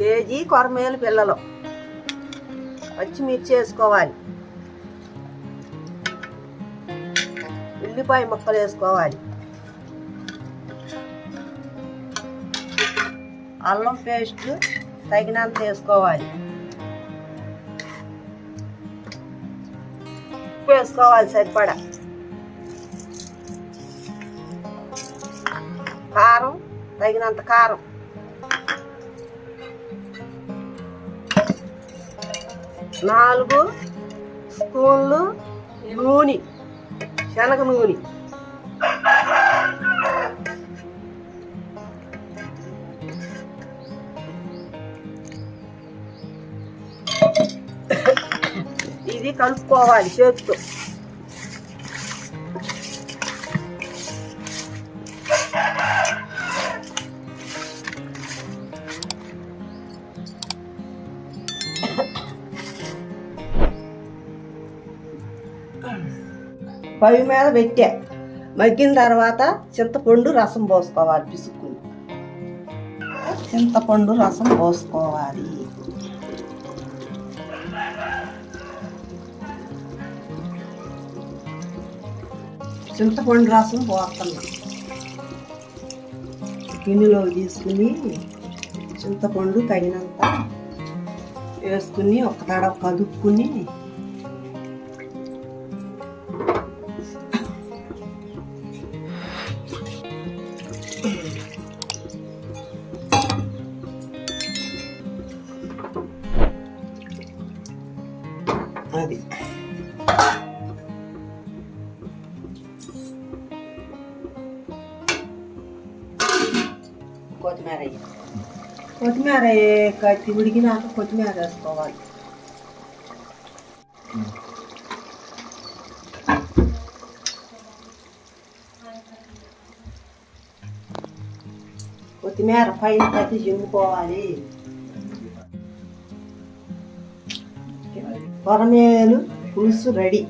KG కొరమేలు పిల్లలు. పచ్చిమిర్చి వేసుకోవాలి, ఉల్లిపాయ ముక్కలు వేసుకోవాలి, అల్లం పేస్ట్ తగినంత వేసుకోవాలి, ఉప్పు వేసుకోవాలి సరిపడా, కారం తగినంత కారం, నాలుగు స్పూన్లు నూనె, శనగ నూనె, ఇది కలుపుకోవాలి చేతితో. పొయ్యి మీద పెట్టా, మగ్గిన తర్వాత చింతపండు రసం పోసుకోవాలి. పిసుక్కుని చింతపండు రసం పోసుకోవాలి. చింతపండు రసం పోస్తున్నాం. గిన్నెలో తీసుకుని చింతపండు తగినంత వేసుకుని ఒక తడవ కదుపుకుని అది కొత్తిమీర కట్టి ఉడికినాక కొత్తిమీర వేసుకోవాలి. కొత్తిమీర పైన కట్టి జిమ్ముకోవాలి. కొరమేను పులుసు రెడీ.